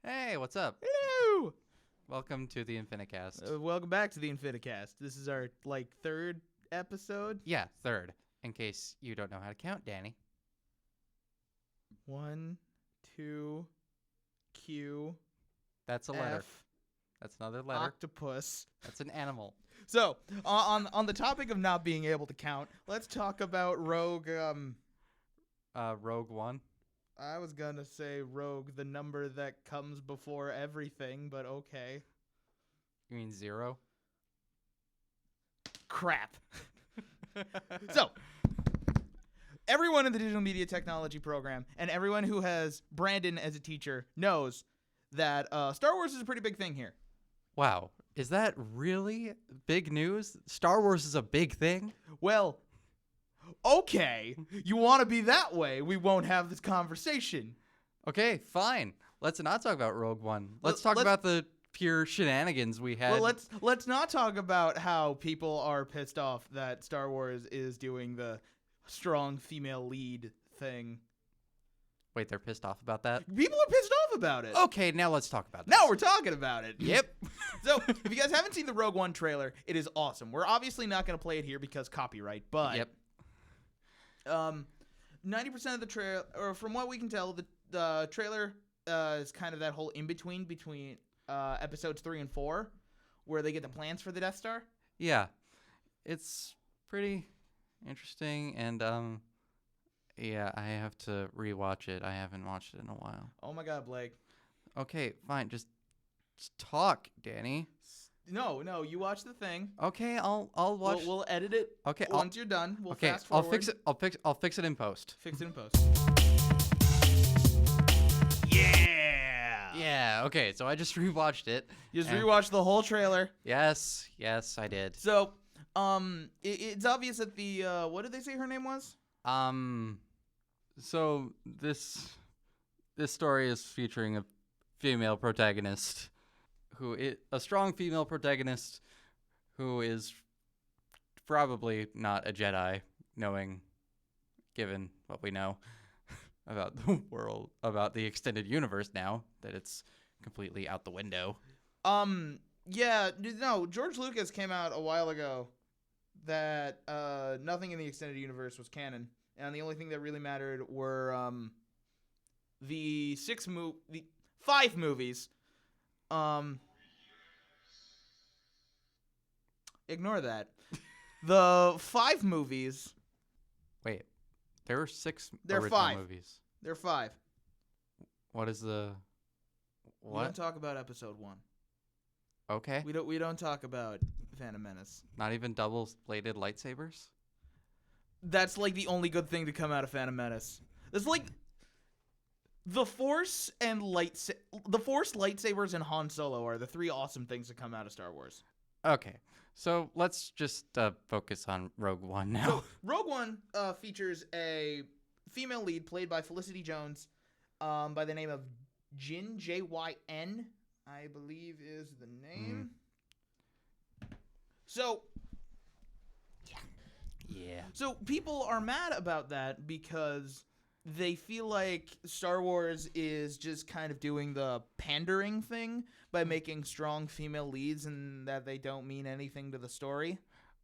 Hey, what's up? Hello! Welcome to the Infinicast. Welcome back to the Infinicast. This is our, third episode. Yeah, third. In case you don't know how to count, Danny. 1, 2, Q, That's a letter. F, That's another letter. octopus. That's an animal. So, on the topic of not being able to count, let's talk about Rogue, Rogue One. I was gonna say Rogue, the number that comes before everything, but okay. You mean 0? Crap. So, everyone in the digital media technology program and everyone who has Brandon as a teacher knows that Star Wars is a pretty big thing here. Wow. Is that really big news? Star Wars is a big thing? Well, okay. You want to be that way, we won't have this conversation. Okay, fine. Let's not talk about Rogue One. Let's Let's- talk about the pure shenanigans we had. Well, let's not talk about how people are pissed off that Star Wars is doing the strong female lead thing. Wait, they're pissed off about that? People are pissed off about it. Okay, now let's talk about this. Now we're talking about it. Yep. So, if you guys haven't seen the Rogue One trailer, it is awesome. We're obviously not going to play it here because copyright, but Yep. 90% of the trailer, or from what we can tell, the trailer is kind of that whole in-between between episodes 3 and 4, where they get the plans for the Death Star. Yeah. It's pretty interesting, and yeah, I have to rewatch it. I haven't watched it in a while. Oh my God, Blake. Okay, fine. Just talk, Danny. No, you watch the thing. Okay, I'll watch. We'll edit it. Okay, once you're done, we'll okay, fast forward. I'll fix it in post. Fix it in post. Yeah. Yeah. Okay, so I just rewatched it. You just and- rewatched the whole trailer. Yes, I did. So, it's obvious that the what did they say her name was? So this story is featuring a female protagonist a strong female protagonist who is probably not a Jedi, given what we know about the world, about the extended universe now that it's completely out the window. Yeah, no, George Lucas came out a while ago that nothing in the extended universe was canon, and the only thing that really mattered were the 5 movies. Ignore that. The 5 movies. Wait, there were 6 There are original 5. movies. They're 5. What is the We what? don't talk about episode 1. Okay, We don't talk about Phantom Menace. not even double-bladed lightsabers. That's like the only good thing to come out of Phantom Menace. It's like the Force and lightsabers, and Han Solo are the 3 awesome things that come out of Star Wars. Okay, so let's just focus on Rogue One now. So, Rogue One features a female lead played by Felicity Jones, by the name of Jyn, Jyn, I believe is the name. So, Yeah. So people are mad about that because they feel like Star Wars is just kind of doing the pandering thing by making strong female leads and that they don't mean anything to the story.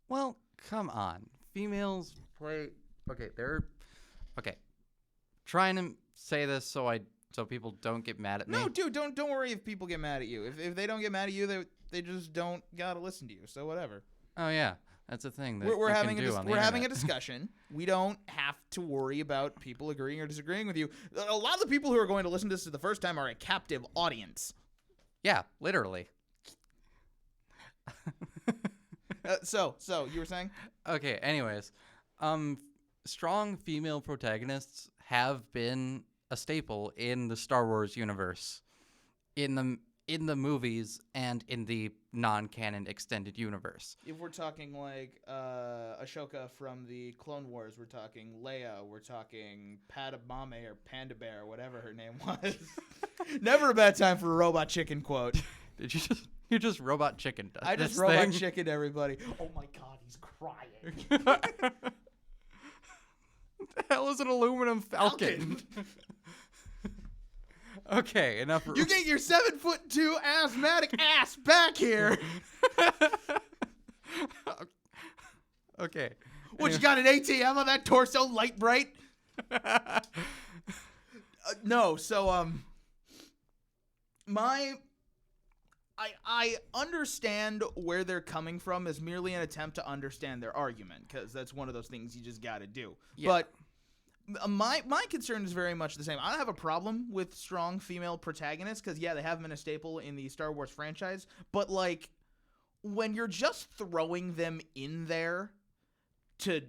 Well, come on. Females play. Okay, okay. Trying to say this so people don't get mad at me. No, dude, don't worry if people get mad at you. If they don't get mad at you, they just don't gotta listen to you. So whatever. Oh yeah, that's a thing that We're you having can do on the we're having a internet. discussion. We don't have to worry about people agreeing or disagreeing with you. A lot of the people who are going to listen to this for the first time are a captive audience. Yeah, literally. So you were saying? Okay. Anyways, strong female protagonists have been a staple in the Star Wars universe, in the movies and in the non-canon extended universe. If we're talking like Ashoka from the Clone Wars, we're talking Leia, we're talking Padmame or Panda Bear, whatever her name was. Never a bad time for a robot chicken quote. Did you just robot chicken? I just robot chicken everybody. Oh my God, he's crying. What the hell is an aluminum falcon? Okay, enough. You get your 7'2" asthmatic ass back here. Okay. What, you got an ATM on that torso, light bright? No, so I understand where they're coming from as merely an attempt to understand their argument, because that's one of those things you just got to do. Yeah. But my concern is very much the same. I don't have a problem with strong female protagonists, because yeah, they have been a staple in the Star Wars franchise. But like, when you're just throwing them in there to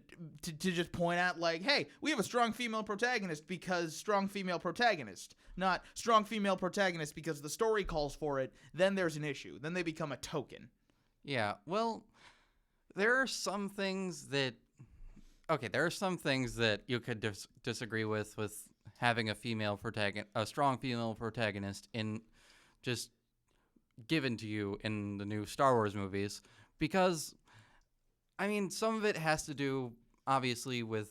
just point out, like, hey, we have a strong female protagonist because strong female protagonist, not strong female protagonist because the story calls for it, then there's an issue. Then they become a token. Yeah, well, there are some things that you could disagree with having a strong female protagonist in just given to you in the new Star Wars movies, because I mean, some of it has to do, obviously, with,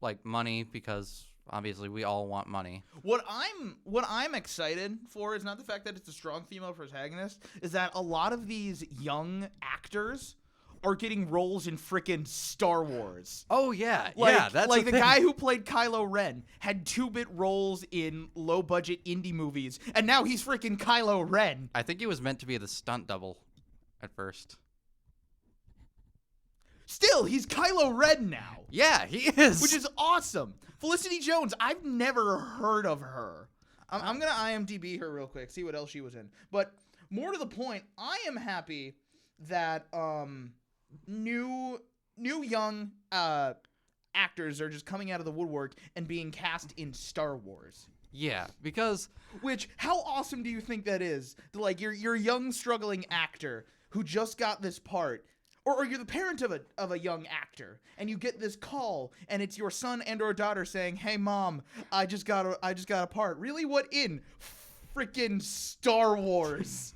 like, money, because, obviously, we all want money. What I'm excited for is not the fact that it's a strong female protagonist, is that a lot of these young actors are getting roles in frickin' Star Wars. Oh, yeah. That's like the guy who played Kylo Ren had 2-bit roles in low-budget indie movies, and now he's frickin' Kylo Ren. I think he was meant to be the stunt double at first. Still, he's Kylo Ren now. Yeah, he is. Which is awesome. Felicity Jones, I've never heard of her. I'm going to IMDb her real quick, see what else she was in. But more to the point, I am happy that new young actors are just coming out of the woodwork and being cast in Star Wars. Yeah, because... Which, how awesome do you think that is? Like, you're a young, struggling actor who just got this part... Or you're the parent of a young actor, and you get this call, and it's your son and or daughter saying, "Hey, Mom, I just got a part." Really? What in? Freaking Star Wars.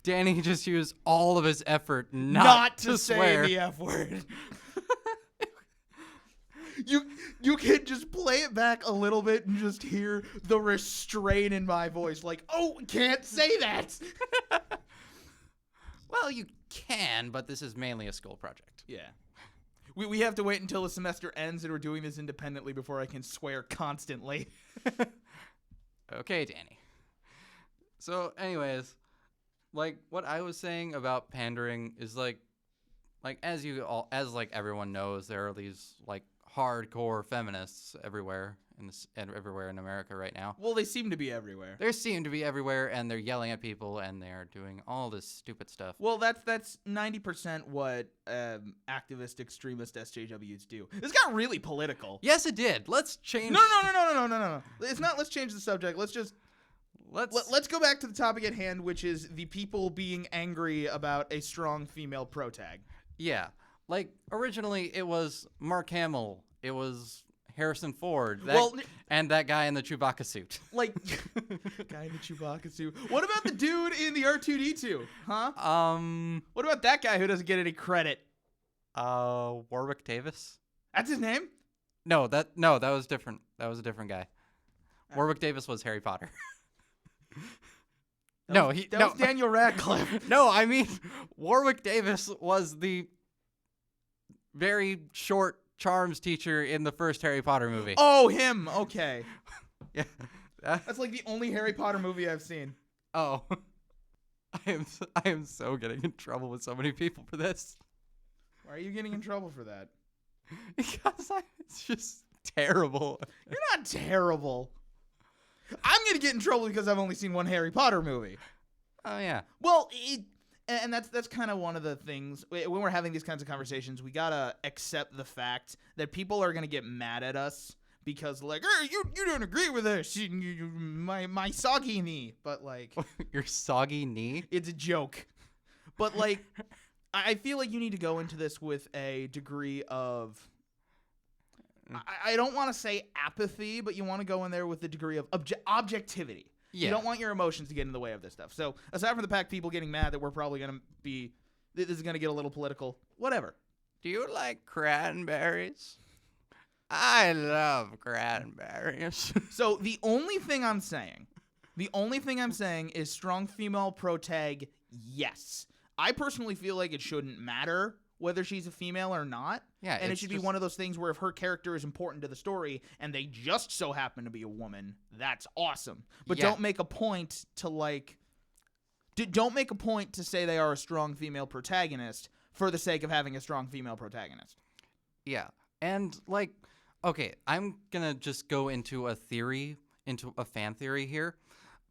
Danny just used all of his effort not to swear. Say the F word. You can just play it back a little bit and just hear the restraint in my voice, like, "Oh, can't say that." Well, you can, but this is mainly a school project. Yeah. We have to wait until the semester ends, and we're doing this independently before I can swear constantly. Okay, Danny. So, anyways, like, what I was saying about pandering is, like as everyone knows, there are these, like, hardcore feminists everywhere everywhere in America right now. Well, they seem to be everywhere. They seem to be everywhere, and they're yelling at people, and they're doing all this stupid stuff. Well, that's 90% what activist, extremist SJWs do. This got really political. Yes, it did. Let's change. No. It's not. Let's change the subject. Let's go back to the topic at hand, which is the people being angry about a strong female protag. Yeah, like originally it was Mark Hamill. It was Harrison Ford, and that guy in the Chewbacca suit. Like, guy in the Chewbacca suit. What about the dude in the R2-D2? Huh? What about that guy who doesn't get any credit? Warwick Davis. That's his name? No, that was different. That was a different guy. Warwick Davis was Harry Potter. That was Daniel Radcliffe. No, I mean Warwick Davis was the very short charms teacher in the first Harry Potter movie. Oh, him. Okay. Yeah. That's like the only Harry Potter movie I've seen. Oh. I am so getting in trouble with so many people for this. Why are you getting in trouble for that? Because it's just terrible. You're not terrible. I'm going to get in trouble because I've only seen one Harry Potter movie. Oh, yeah. Well, and that's kind of one of the things. When we're having these kinds of conversations, we got to accept the fact that people are going to get mad at us because, like, hey, you don't agree with this. My soggy knee. But, like... Your soggy knee? It's a joke. But, like, I feel like you need to go into this with a degree of... I don't want to say apathy, but you want to go in there with a degree of objectivity. Yeah. You don't want your emotions to get in the way of this stuff. So, aside from the fact people getting mad that we're probably going to be... This is going to get a little political. Whatever. Do you like cranberries? I love cranberries. So the only thing I'm saying is strong female protag, yes. I personally feel like it shouldn't matter whether she's a female or not. Yeah, and it it's should be just- one of those things where if her character is important to the story and they just so happen to be a woman, that's awesome. But Yeah. don't make a point to don't make a point to say they are a strong female protagonist for the sake of having a strong female protagonist. Yeah. And like, okay, I'm gonna just go into a fan theory here.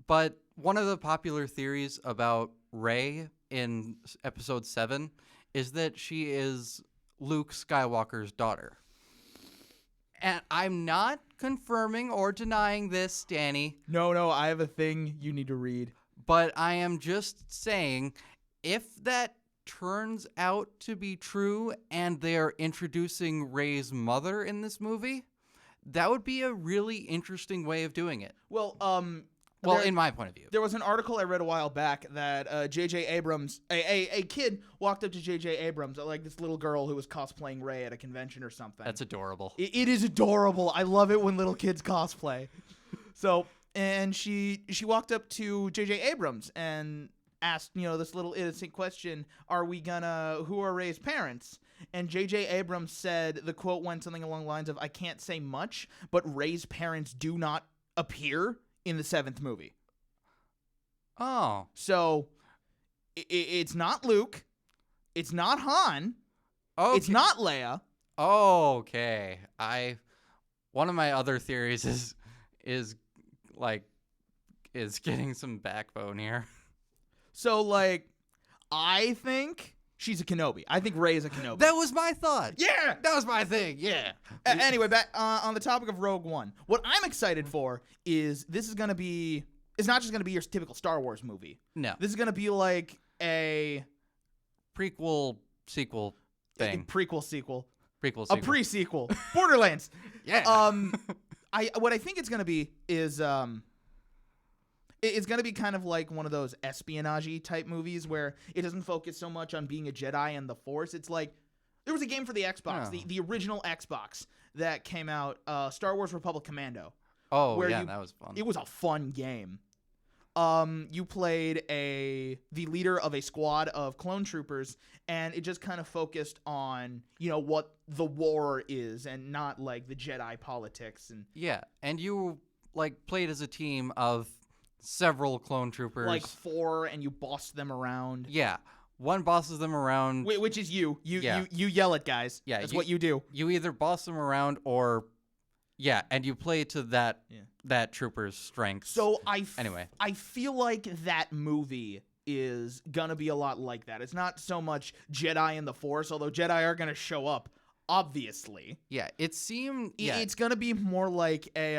But one of the popular theories about Rey in episode 7 is that she is Luke Skywalker's daughter. And I'm not confirming or denying this, Danny, No, I have a thing you need to read. but I am just saying if that turns out to be true and they're introducing Rey's mother in this movie, that would be a really interesting way of doing it. Well, In my point of view. there was an article I read a while back that J.J. Abrams, a kid walked up to J.J. Abrams, like this little girl who was cosplaying Rey at a convention or something. That's adorable. It is adorable. I love it when little kids cosplay. So, and she walked up to J.J. Abrams and asked, this little innocent question, who are Rey's parents? And J.J. Abrams said, the quote went something along the lines of, I can't say much, but Rey's parents do not appear in the 7th movie. Oh. So, it's not Luke. It's not Han. Okay. It's not Leia. Okay. One of my other theories is getting some backbone here. So, I think she's a Kenobi. I think Rey is a Kenobi. That was my thought. Yeah! That was my thing. Yeah. Anyway, back on the topic of Rogue One. What I'm excited for is this is going to be... It's not just going to be your typical Star Wars movie. No. This is going to be like a... Prequel sequel thing. Prequel sequel. Prequel A sequel. pre-sequel. Borderlands. Yeah. What I think it's going to be is... It's going to be kind of like one of those espionage-y type movies where it doesn't focus so much on being a Jedi and the Force. It's like, there was a game for the Xbox, Oh. the original Xbox that came out, Star Wars Republic Commando. Oh, where yeah, that was fun. It was a fun game. You played the leader of a squad of clone troopers, and it just kind of focused on, what the war is and not like the Jedi politics. And Yeah, and you played as a team of several clone troopers. like 4, and you bossed them around. Yeah. One bosses them around. Which is you. Yeah. You yell at guys. Yeah, That's what you do. You either boss them around or and you play to that trooper's strengths. So Anyway. I feel like that movie is gonna be a lot like that. It's not so much Jedi and the Force, although Jedi are gonna show up, obviously. Yeah, it seemed It's gonna be more like a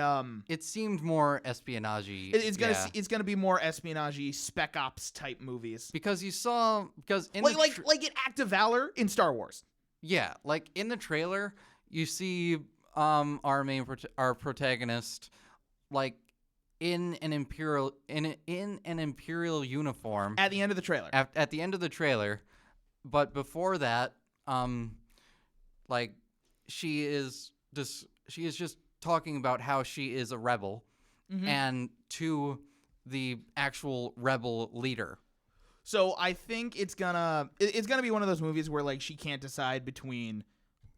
it seemed more espionage-y. it's gonna be more espionage-y, Spec Ops type movies. because in Like an Act of Valor in Star Wars. yeah, like in the trailer you see our protagonist in an imperial uniform At the end of the trailer. at the end of the trailer, but before that she is just talking about how she is a rebel and to the actual rebel leader. So I think it's gonna be one of those movies where she can't decide between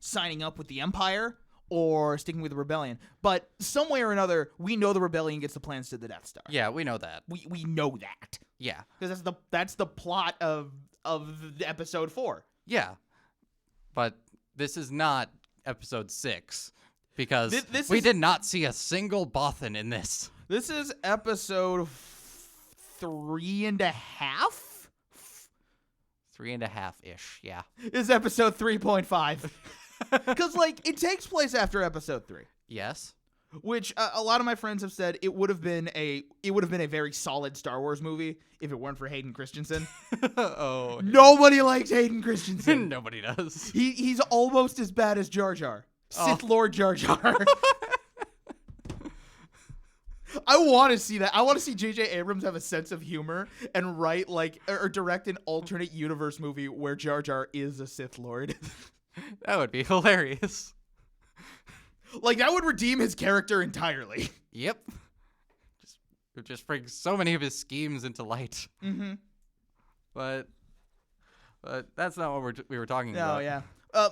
signing up with the Empire or sticking with the Rebellion. But some way or another, we know the Rebellion gets the plans to the Death Star. Yeah, we know that. We know that. Yeah. Because that's the plot of episode 4. Yeah. But this is not episode 6 because This we is- did not see a single Bothan in this. This is episode 3.5. 3.5-ish, yeah. This is episode 3.5. Because it takes place after episode 3. Yes. Which a lot of my friends have said it would have been a very solid Star Wars movie if it weren't for Hayden Christensen. Oh. Nobody likes Hayden Christensen. Nobody does. He's almost as bad as Jar Jar. Sith Lord Jar Jar. I want to see that. I want to see J.J. Abrams have a sense of humor and write or direct an alternate universe movie where Jar Jar is a Sith Lord. That would be hilarious. Like, that would redeem his character entirely. Yep. It just brings so many of his schemes into light. Mm-hmm. But that's not what we were talking No, about. yeah.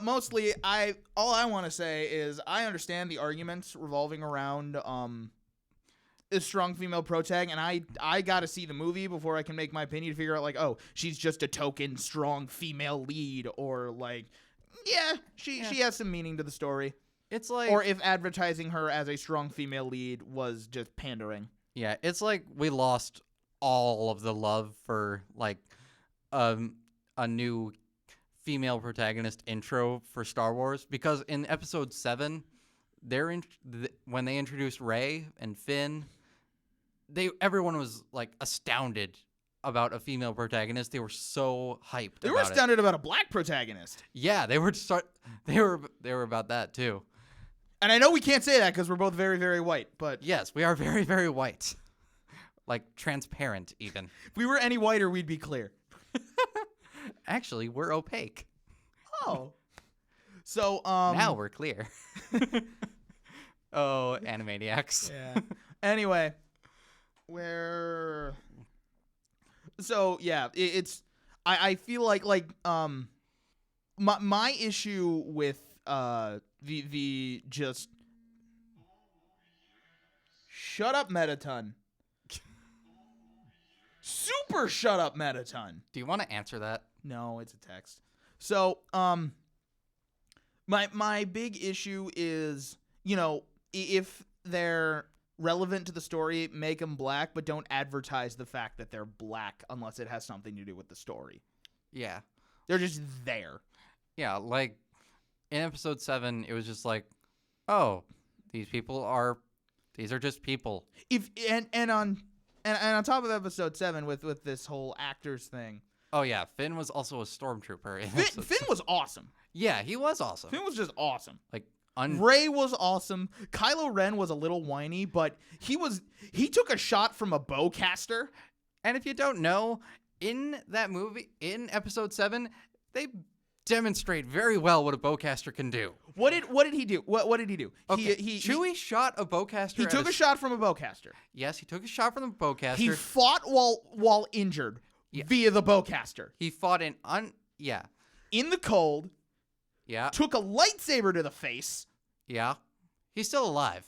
Mostly, all I want to say is I understand the arguments revolving around a strong female protag, and I got to see the movie before I can make my opinion to figure out, like, oh, she's just a token strong female lead, or like, yeah, she has some meaning to the story. It's like, or if advertising her as a strong female lead was just pandering. Yeah, it's like we lost all of the love for like a new female protagonist intro for Star Wars, because in Episode 7, when they introduced Rey and Finn, everyone was like astounded about a female protagonist. They were so hyped. They were astounded about a black protagonist. Yeah, they were about that too. And I know we can't say that because we're both very, very white, but Yes, we are very, very white. Like transparent even. if we were any whiter, we'd be clear. Actually, we're opaque. Oh. So, Now we're clear. Oh, Animaniacs. Yeah. Anyway, so yeah, I feel like my issue with the just shut up Metaton. Super shut up Metaton. Do you want to answer that? No, it's a text. So, my big issue is, if they're relevant to the story, make them black, but don't advertise the fact that they're black unless it has something to do with the story. Yeah. They're just there. Yeah, like in Episode 7, it was just like, oh, these are just people. And on top of Episode 7 with this whole actors thing. Oh yeah, Finn was also a stormtrooper. Finn was awesome. Yeah, he was awesome. Finn was just awesome. Like Rey was awesome. Kylo Ren was a little whiny, but he took a shot from a bowcaster. And if you don't know, in that movie, in Episode 7, they demonstrate very well what a bowcaster can do. What did he do? What did he do? Okay. Chewie shot a bowcaster. He took a shot from a bowcaster. Yes, he took a shot from the bowcaster. He fought while injured via the bowcaster. He fought in the cold. Yeah. Took a lightsaber to the face. Yeah. He's still alive.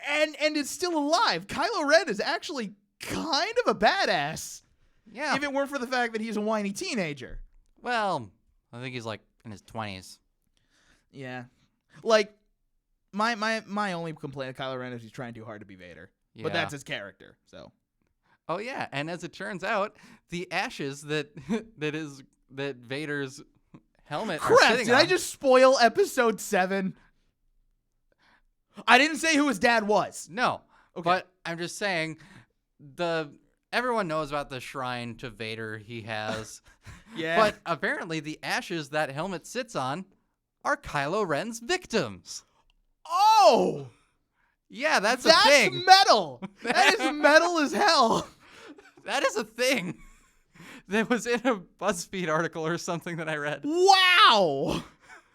And is still alive. Kylo Ren is actually kind of a badass. Yeah. If it weren't for the fact that he's a whiny teenager. Well, I think he's like in his 20s. Yeah. Like, my only complaint of Kylo Ren is he's trying too hard to be Vader. Yeah. But that's his character, so. Oh, yeah. And as it turns out, the ashes that Vader's helmet are sitting did on. I just spoil Episode 7? I didn't say who his dad was. No. Okay. But I'm just saying, everyone knows about the shrine to Vader he has. Yeah. But apparently the ashes that helmet sits on are Kylo Ren's victims. Oh! Yeah, that's a thing. That's metal. That is metal as hell. That is a thing. That was in a BuzzFeed article or something that I read. Wow.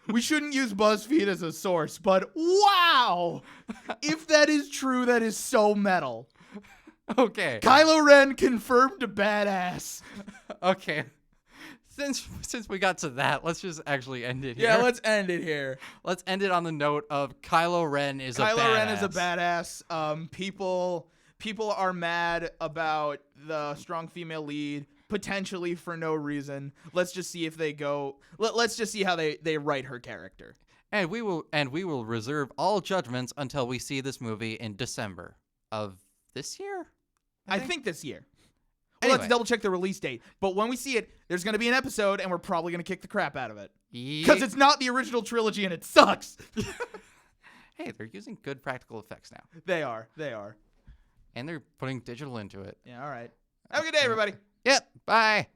We shouldn't use BuzzFeed as a source, but wow. If that is true, that is so metal. Okay. Kylo Ren confirmed a badass. Okay. Since we got to that, let's just actually end it here. Yeah, let's end it here. Let's end it on the note of Kylo Ren is a badass. Kylo Ren is a badass. People are mad about the strong female lead, potentially for no reason. Let's just see if they go. Let's just see how they write her character. And we will reserve all judgments until we see this movie in December of this year. I think this year. Anyway. Let's double check the release date. But when we see it, there's going to be an episode, and we're probably going to kick the crap out of it. Because it's not the original trilogy, and it sucks. Hey, they're using good practical effects now. They are. And they're putting digital into it. Yeah, all right. Have a good day, everybody. Yep, bye.